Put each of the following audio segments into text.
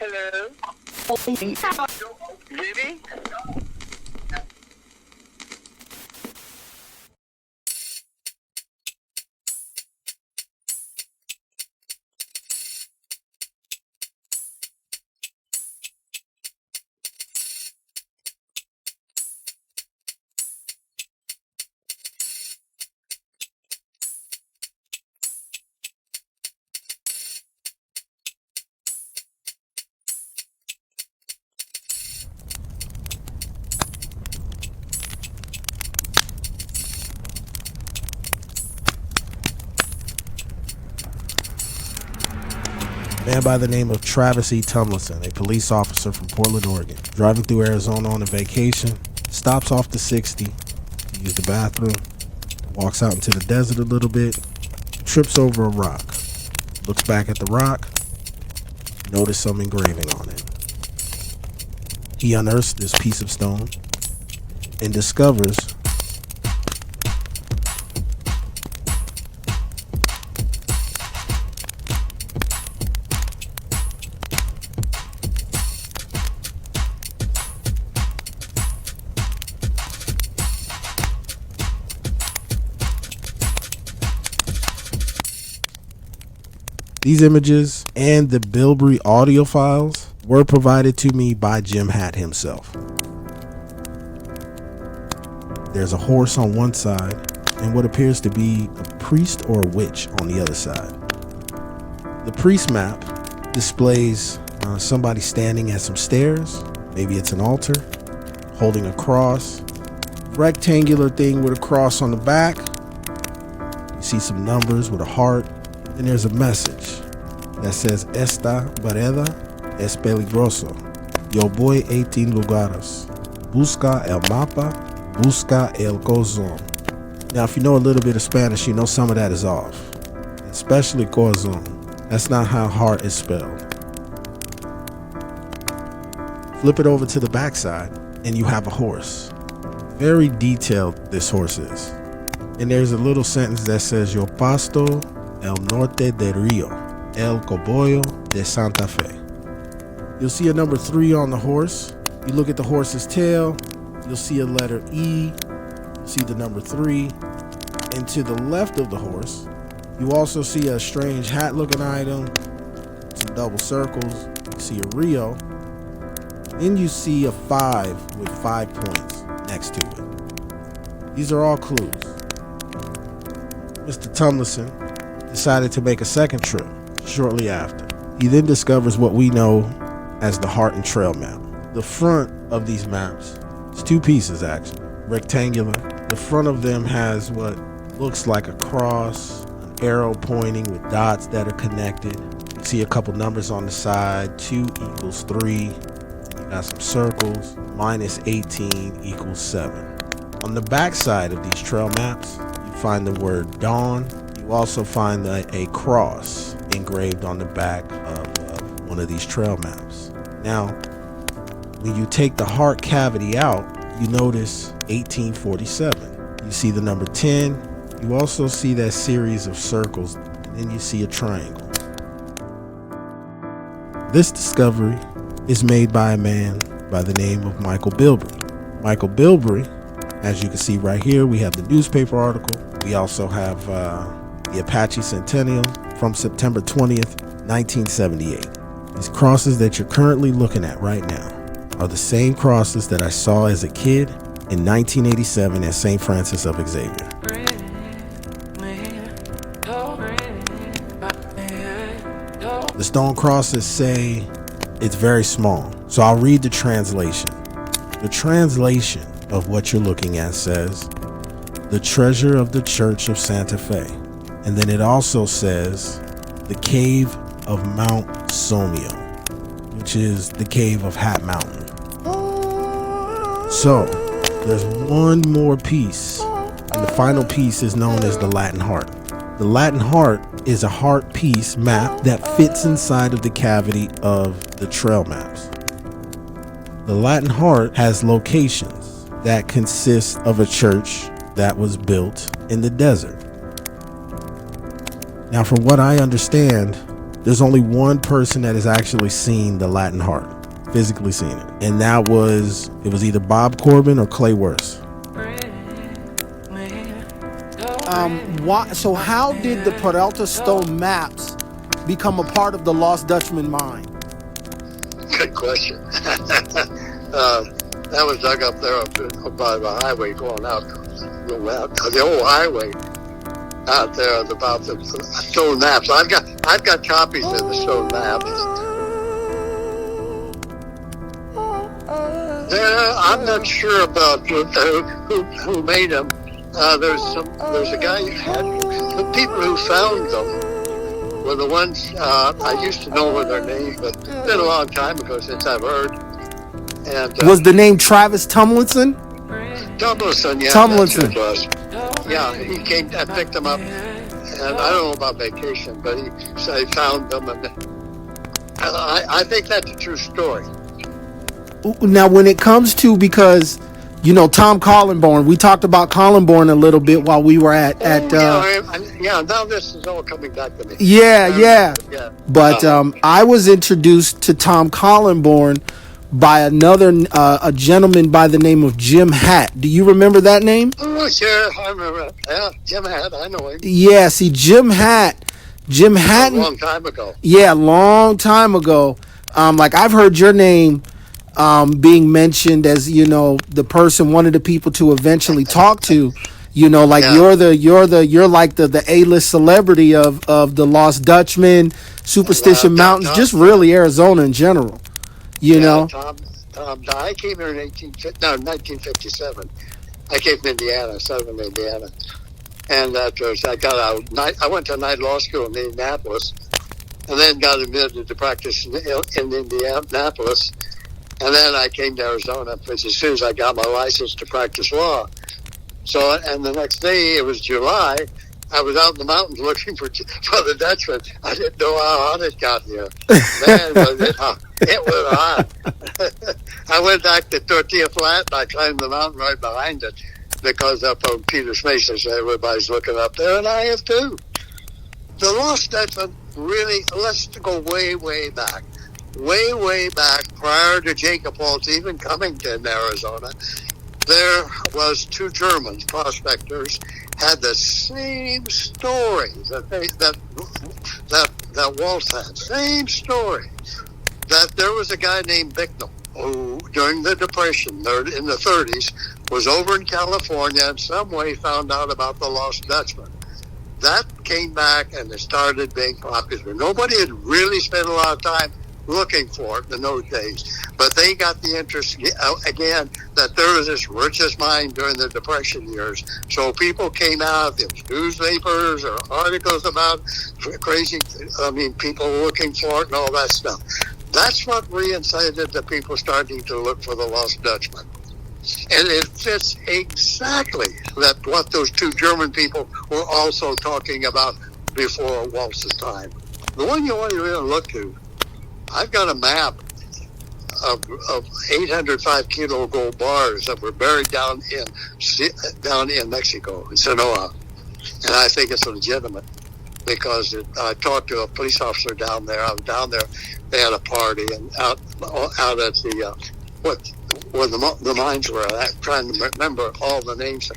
Hello? Baby? A man by the name of Travis E. Tumlinson, a police officer from Portland, Oregon, driving through Arizona on a vacation, stops off the 60 to use the bathroom, walks out into the desert a little bit, trips over a rock, looks back at the rock, notices some engraving on it. He unearths this piece of stone and discovers these images and the Bilberry audio files were provided to me by Jim Hatt himself. There's a horse on one side and what appears to be a priest or a witch on the other side. The priest map displays somebody standing at some stairs. Maybe it's an altar, holding a cross, rectangular thing with a cross on the back. You see some numbers with a heart. And there's a message that says, Esta vereda es peligroso. Yo voy 18 lugares. Busca el mapa, busca el corazón. Now, if you know a little bit of Spanish, you know some of that is off, especially corazón. That's not how heart is spelled. Flip it over to the backside, and you have a horse. Very detailed this horse is. And there's a little sentence that says, Yo pasto el norte de Rio, el Cobollo de Santa Fe. You'll see a number 3 on the horse. You look at the horse's tail, you'll see a letter E, you'll see the number 3. And to the left of the horse, you also see a strange hat looking item, some double circles, you see a Rio, then you see a 5 with 5 points next to it. These are all clues. Mr. Tumlinson decided to make a second trip shortly after. He then discovers what we know as the Heart and Trail map. The front of these maps, it's 2 pieces actually, rectangular. The front of them has what looks like a cross, an arrow pointing with dots that are connected. You see a couple numbers on the side, 2 equals 3. And you got some circles, minus 18 equals 7. On the back side of these trail maps, you find the word dawn. You also find a cross engraved on the back of one of these trail maps. Now, when you take the heart cavity out, you notice 1847. You see the number 10. You also see that series of circles, and then you see a triangle. This discovery is made by a man by the name of Michael Bilberry. Michael Bilberry, as you can see right here, we have the newspaper article. We also have the Apache Centennial from September 20th, 1978. These crosses that you're currently looking at right now are the same crosses that I saw as a kid in 1987 at St. Francis of Xavier. The stone crosses say it's very small, so I'll read the translation. The translation of what you're looking at says, the treasure of the Church of Santa Fe. And then it also says the cave of Mount Somio, which is the cave of Hat Mountain. So there's one more piece, and the final piece is known as the Latin Heart. The Latin Heart is a heart piece map that fits inside of the cavity of the trail maps. The Latin Heart has locations that consist of a church that was built in the desert. Now, from what I understand, there's only one person that has actually seen the Latin heart, physically seen it, and it was either Bob Corbin or Clay Worth. So how did the Peralta Stone Maps become a part of the Lost Dutchman mine? Good question. That was dug up there by the highway going out the old highway out there about the stone maps. I've got copies of the stone maps. I'm not sure about who made them. There's a guy who had the people who found them were the ones I used to know their name, but it's been a long time ago since I've heard. And was the name Travis Tumlinson? Tumlinson, yeah. Tumlinson. Yeah, he came and picked them up, and I don't know about vacation, but he found them, and I think that's a true story. Now, when it comes to, because Tom Collenborn, we talked about Collenborn a little bit while we were at now this is all coming back to me. Yeah. But I was introduced to Tom Collenborn by a gentleman by the name of Jim Hatt. Do you remember that name? Oh, sure, I remember. Yeah, Jim Hatt, I know him. Yeah, see, Jim Hatt. A long time ago. Yeah, long time ago. Like, I've heard your name being mentioned as, the person, one of the people to eventually talk to. You're like the A-list celebrity of the Lost Dutchman, Superstition Mountains, just really Arizona in general. Tom, I came here in 1957. I came from Indiana, southern Indiana, and afterwards I went to night law school in Indianapolis, and then got admitted to practice in Indianapolis, and then I came to Arizona, which as soon as I got my license to practice law. So, and the next day, it was July, I was out in the mountains looking for the Dutchman. I didn't know how hot it got here. Man, it was hot. I went back to Tortilla Flat, and I climbed the mountain right behind it, because up on Peters Mesa, so everybody's looking up there, and I have too. The Lost Dutchman, really, let's go way, way back. Way back, prior to Jacob Waltz even coming to Arizona, there was two Germans, prospectors, had the same story that Waltz had. Same story. That there was a guy named Bicknell who, during the Depression in the 30s, was over in California and some way found out about the Lost Dutchman. That came back and it started being popular. Nobody had really spent a lot of time looking for it in those days, but they got the interest again that there was this richest mine during the Depression years. So people came out, there was newspapers or articles about people looking for it and all that stuff. That's what reincited the people starting to look for the Lost Dutchman. And it fits exactly what those two German people were also talking about before Waltz's time. The one you want to really look to, I've got a map of 805 kilo gold bars that were buried down in Mexico, in Sonora. And I think it's legitimate because I talked to a police officer down there. I was down there. They had a party and out at the where the mines were. I'm trying to remember all the names.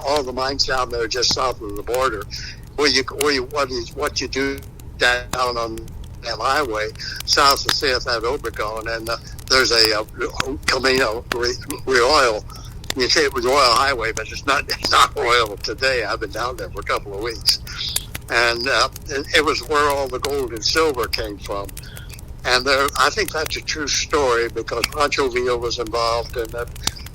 All the mines down there just south of the border. What you do down on that highway south of Ciudad Obregón, and there's a Camino Real. You say it was Royal Highway, but it's not Royal today. I've been down there for a couple of weeks, and it was where all the gold and silver came from. And I think that's a true story because Pancho Villa was involved in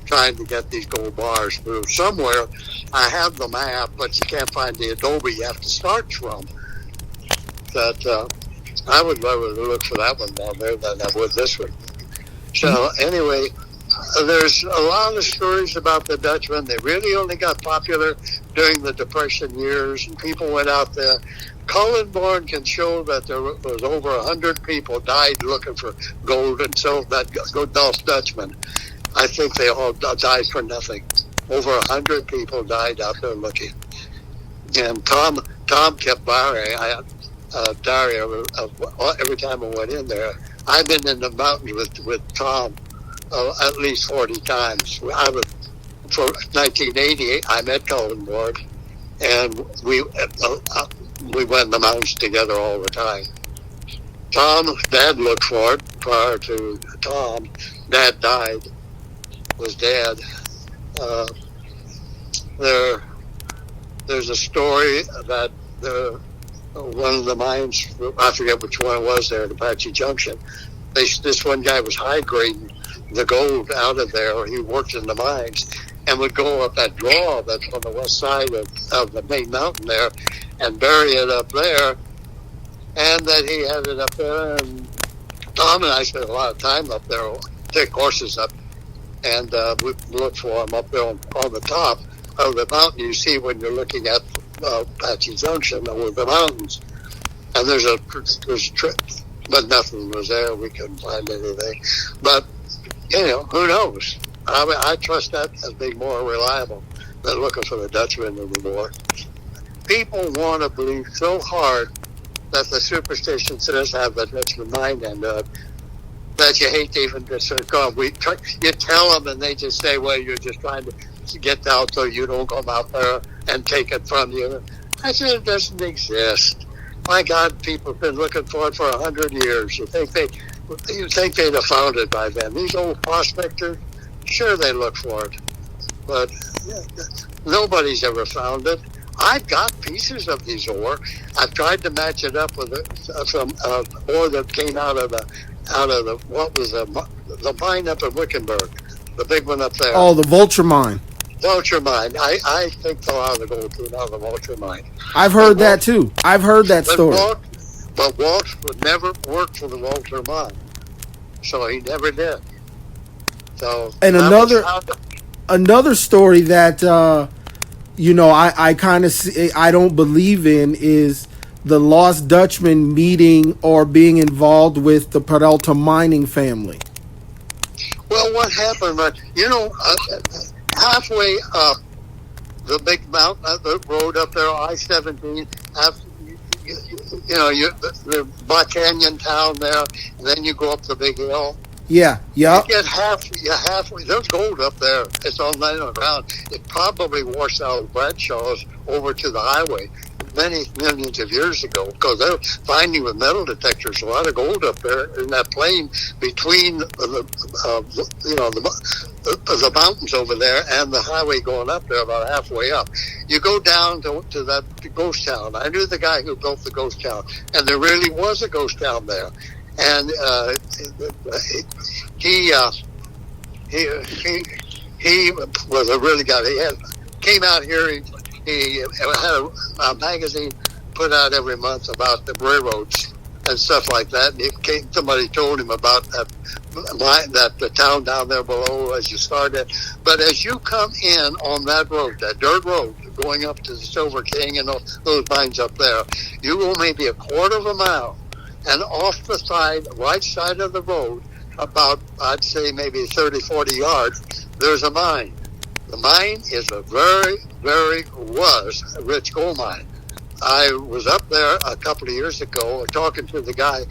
trying to get these gold bars moved. Somewhere, I have the map, but you can't find the adobe you have to start from. I would rather look for that one down there than I would this one. So anyway, there's a lot of stories about the Dutchman. They really only got popular during the Depression years, and people went out there. Collenborn can show that there was over 100 people died looking for gold and silver, that Lost Dutchman. I think they all died for nothing. Over 100 people died out there looking. And Tom kept borrowing. diary of every time I went in there. I've been in the mountains with Tom at least 40 times. For 1988, I met Colin Ward, and we went in the mountains together all the time. Tom's dad looked for it prior to Tom. Dad died, was dead. There's a story that one of the mines, I forget which one it was there at Apache Junction, this one guy was high grading the gold out of there. He worked in the mines and would go up that draw that's on the west side of the main mountain there and bury it up there. And that he had it up there, and Tom and I spent a lot of time up there, take horses up, and we look for him up there on the top of the mountain. You see when you're looking at Apache Junction over the mountains, and there's a trip, but nothing was there. We couldn't find anything. But who knows? I trust that as being more reliable than looking for the Dutchman anymore. People want to believe so hard that the superstition says have the Dutchman mind and that you hate to even just go. You tell them and they just say, well, you're just trying to get out so you don't come out there and take it from you. I said, it doesn't exist. My God, people have been looking for it for 100 years. You think they'd have found it by then. These old prospectors, sure they look for it, but nobody's ever found it. I've got pieces of these ore. I've tried to match it up with some ore that came out of the mine up in Wickenburg, the big one up there. Oh, the Vulture Mine. Vulture Mine. I think a lot of the gold came out of the Vulture Mine. I've heard that too. I've heard that story. But Walt would never work for the Vulture Mine, so he never did. So and another story that I kind of see, I don't believe in is the Lost Dutchman meeting or being involved with the Peralta mining family. Well, what happened? Halfway up the big mountain, the road up there, I-17, the Black Canyon town there, and then you go up the big hill. Yeah. You get halfway. There's gold up there. It's all laying around. It probably washed out of Bradshaw's over to the highway many millions of years ago, because they're finding with metal detectors a lot of gold up there in that plain between the mountains over there and the highway going up there about halfway up. You go down to that ghost town. I knew the guy who built the ghost town, and there really was a ghost town there. And he was a really guy. Came out here. He had a magazine put out every month about the railroads and stuff like that. And somebody told him about that the town down there below as you started. But as you come in on that road, that dirt road going up to the Silver King and those mines up there, you go maybe a quarter of a mile. And off the right side of the road, about, I'd say maybe 30, 40 yards, there's a mine. The mine is was a rich gold mine. I was up there a couple of years ago talking to the guy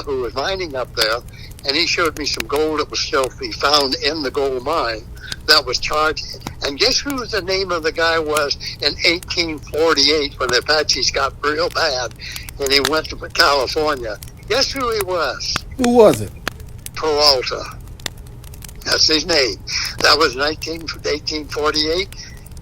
who was mining up there, and he showed me some gold that was still be found in the gold mine that was charged. And guess who the name of the guy was in 1848 when the Apaches got real bad and he went to California? Guess who he was? Who was it? Peralta. That's his name. That was 1848.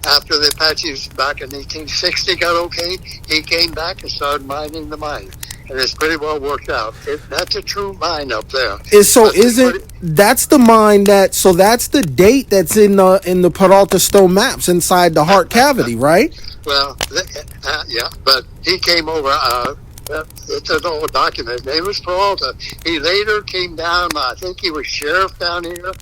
After the Apaches back in 1860 got okay, he came back and started mining the mine. And it's pretty well worked out. That's a true mine up there. That's the mine so that's the date that's in the Peralta Stone Maps inside the heart cavity, right? Well, yeah, but he came over, it's an old document. His name was Peralta. He later came down, I think he was sheriff down here.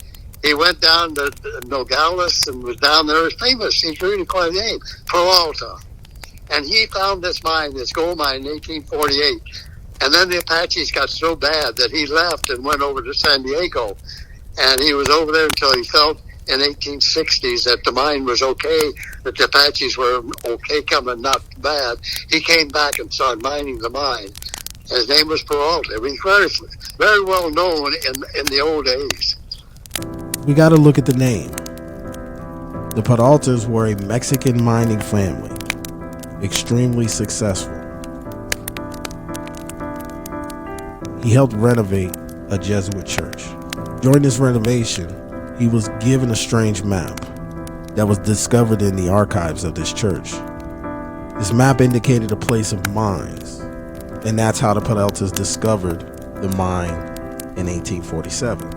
He went down to Nogales and was down there. He's famous. He's really quite a name, Peralta. And he found this mine, this gold mine, in 1848. And then the Apaches got so bad that he left and went over to San Diego. And he was over there until he felt in 1860s that the mine was okay, that the Apaches were okay coming, not bad. He came back and started mining the mine. His name was Peralta. He was very, very well known in the old days. We got to look at the name. The Peraltas were a Mexican mining family, extremely successful. He helped renovate a Jesuit church. During this renovation, he was given a strange map that was discovered in the archives of this church. This map indicated a place of mines, and that's how the Peraltas discovered the mine in 1847.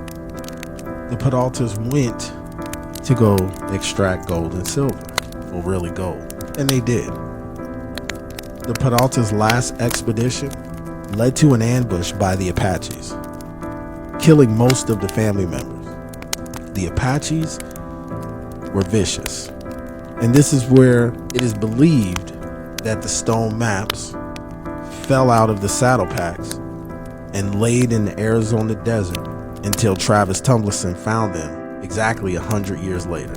The Peraltas went to go extract gold and silver, or really gold, and they did. The Peraltas' last expedition led to an ambush by the Apaches, killing most of the family members. The Apaches were vicious, and this is where it is believed that the stone maps fell out of the saddle packs and laid in the Arizona desert until Travis Tumbleson found them exactly 100 years later.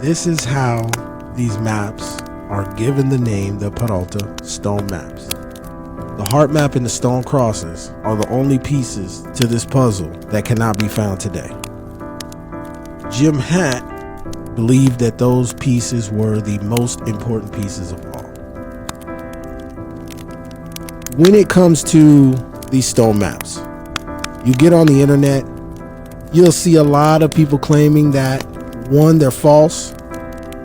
This is how these maps are given the name the Peralta Stone Maps. The heart map and the stone crosses are the only pieces to this puzzle that cannot be found today. Jim Hatt believed that those pieces were the most important pieces of all. When it comes to these stone maps, you get on the internet, you'll see a lot of people claiming that, one, they're false,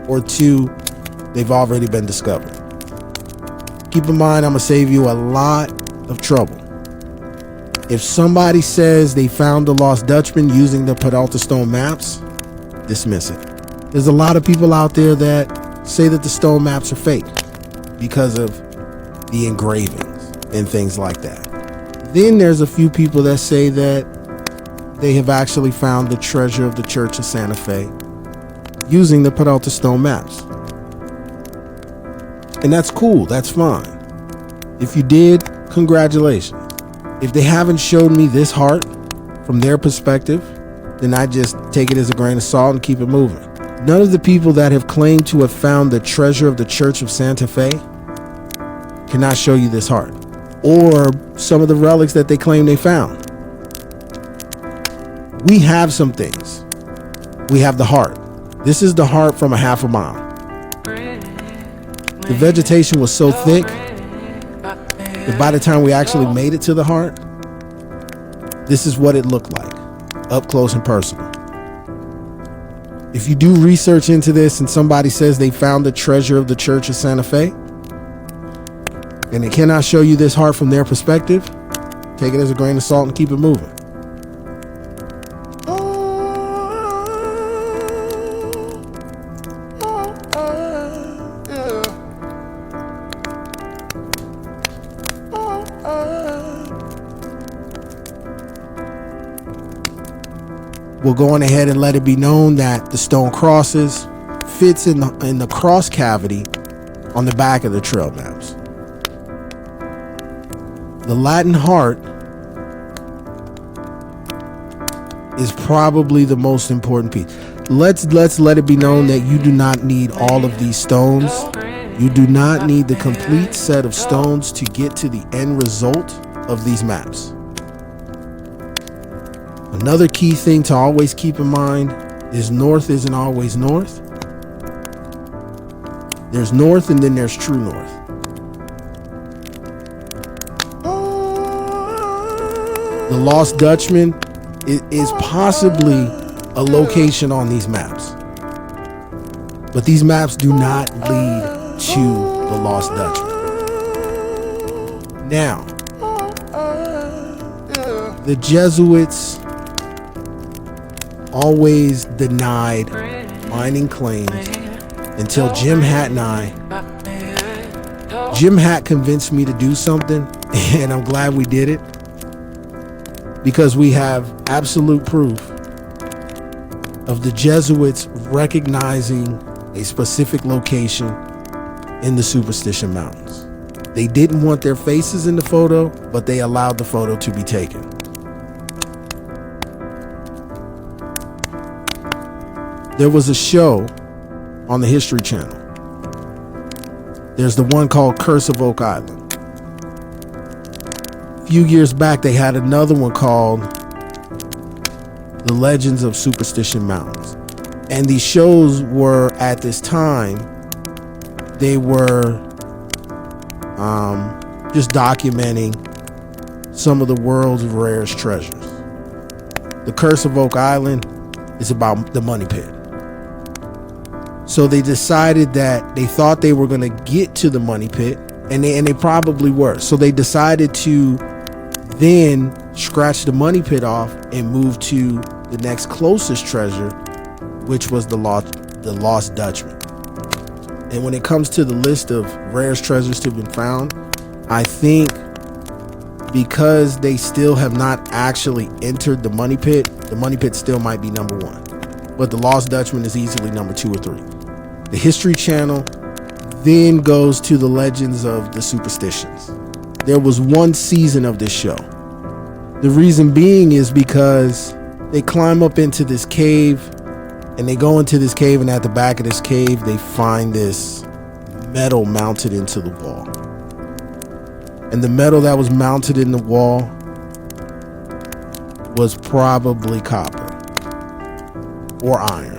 or two, they've already been discovered. Keep in mind, I'm going to save you a lot of trouble. If somebody says they found the Lost Dutchman using the Peralta Stone Maps, dismiss it. There's a lot of people out there that say that the stone maps are fake because of the engravings and things like that. Then there's a few people that say that they have actually found the treasure of the Church of Santa Fe using the Peralta Stone Maps. And that's cool, that's fine. If you did, congratulations. If they haven't showed me this heart from their perspective, then I just take it as a grain of salt and keep it moving. None of the people that have claimed to have found the treasure of the Church of Santa Fe cannot show you this heart, or some of the relics that they claim they found. We have some things. We have the heart. This is the heart from a half a mile. The vegetation was so thick that by the time we actually made it to the heart, this is what it looked like, up close and personal. If you do research into this and somebody says they found the treasure of the Church of Santa Fe and they cannot show you this heart from their perspective, take it as a grain of salt and keep it moving. We'll go on ahead and let it be known that the stone crosses fits in the cross cavity on the back of the trail maps. The Latin heart is probably the most important piece. Let's let it be known that you do not need all of these stones. You do not need the complete set of stones to get to the end result of these maps. Another key thing to always keep in mind is north isn't always north. There's north and then there's true north. The Lost Dutchman is possibly a location on these maps, but these maps do not lead to the Lost Dutchman. Now, the Jesuits always denied mining claims until Jim Hatt and Jim Hatt convinced me to do something, and I'm glad we did it, because we have absolute proof of the Jesuits recognizing a specific location in the Superstition Mountains. They didn't want their faces in the photo, but they allowed the photo to be taken. There was a show on the History Channel. There's the one called Curse of Oak Island. A few years back, they had another one called The Legends of Superstition Mountains. And these shows were, at this time, they were just documenting some of the world's rarest treasures. The Curse of Oak Island is about the money pit. So they decided that they thought they were going to get to the money pit, and they probably were. So they decided to then scratch the money pit off and move to the next closest treasure, which was the Lost Dutchman. And when it comes to the list of rarest treasures to have been found, I think because they still have not actually entered the money pit still might be number one. But the Lost Dutchman is easily number 2 or 3. The History Channel then goes to the Legends of the Superstitions. There was one season of this show. The reason being is because they climb up into this cave, and they go into this cave, and at the back of this cave, they find this metal mounted into the wall. And the metal that was mounted in the wall was probably copper or iron.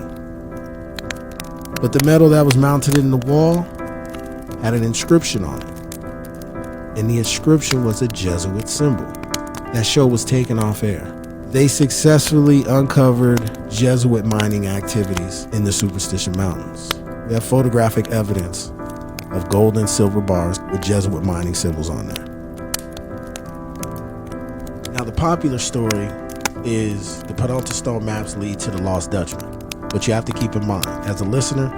But the metal that was mounted in the wall had an inscription on it. And the inscription was a Jesuit symbol. That show was taken off air. They successfully uncovered Jesuit mining activities in the Superstition Mountains. We have photographic evidence of gold and silver bars with Jesuit mining symbols on there. Now, the popular story is the Peralta Stone Maps lead to the Lost Dutchman. But you have to keep in mind, as a listener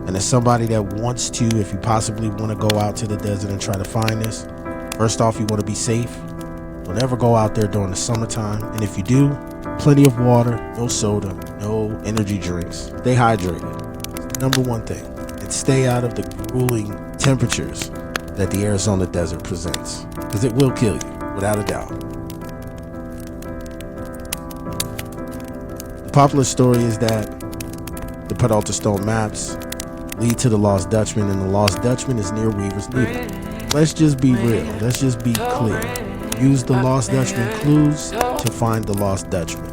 and as somebody that wants to, if you possibly want to go out to the desert and try to find this, first off, you want to be safe. Don't ever go out there during the summertime. And if you do, plenty of water, no soda, no energy drinks. Stay hydrated. Number one thing. And stay out of the grueling temperatures that the Arizona desert presents, because it will kill you, without a doubt. The popular story is that the Peralta Stone Maps lead to the Lost Dutchman, and the Lost Dutchman is near Weaver's Needle. Let's just be real. Let's just be clear. Use the Lost Dutchman clues to find the Lost Dutchman.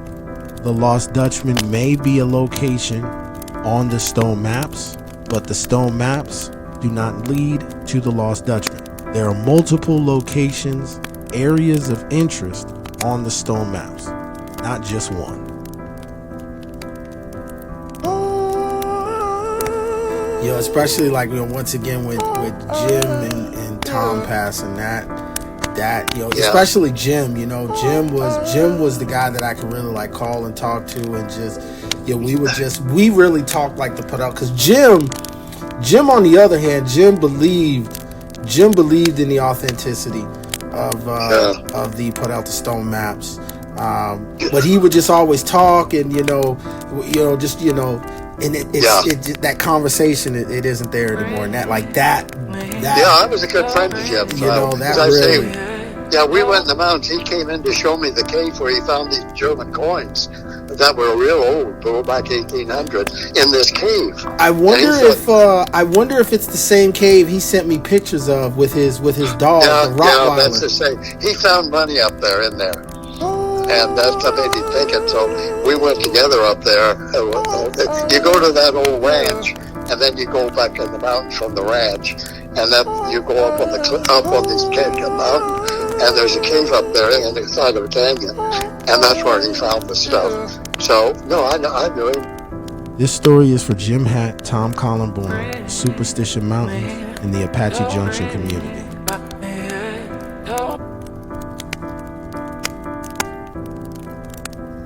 The Lost Dutchman may be a location on the stone maps, but the stone maps do not lead to the Lost Dutchman. There are multiple locations, areas of interest on the stone maps, not just one. You know, especially like, you know, once again with Jim and Tom passing that you know, especially Jim. You know, Jim was the guy that I could really like call and talk to, and just, you know, we really talked like the Peralta, because Jim on the other hand, Jim believed in the authenticity of the Peralta Stone Maps, but he would just always talk, and just and that conversation, it isn't there anymore. And that I was a good friend of Jim's. You know, that really. We went in the mountains. He came in to show me the cave where he found these German coins that were real old, go back 1800, in this cave. I wonder if it's the same cave he sent me pictures of with his dog, the Rottweiler. Yeah, that's the same. He found money up there in there. And that's what made him take it. So we went together up there. You go to that old ranch, and then you go back in the mountains from the ranch, and then you go up on this mountain, and there's a cave up there in the side of a canyon, and that's where he found the stuff. So no, I knew him. This story is for Jim Hatt, Tom Collenborn, Superstition Mountains, and the Apache Junction community.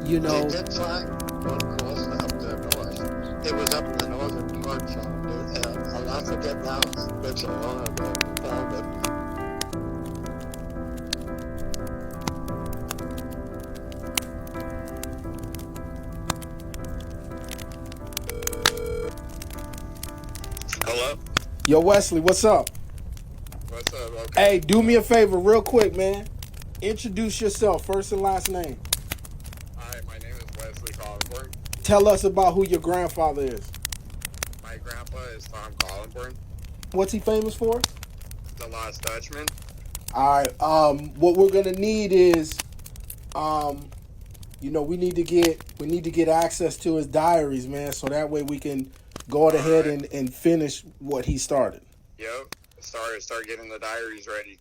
You know, they did find one course up there north. It was up in the northern parts of it, and I forget now. It's so long ago we found it. Hello? yo, Wesley, what's up? What's up? Okay. Hey, do me a favor real quick, man. Introduce yourself, first and last name. Hi, my name is Wesley Collenborn. Tell us about who your grandfather is. My grandpa is Tom Collinborn, What's he famous for? the Lost Dutchman. All right. What we're gonna need is, we need to get access to his diaries, man, so that way we can go ahead and finish what he started. Yep. Start getting the diaries ready.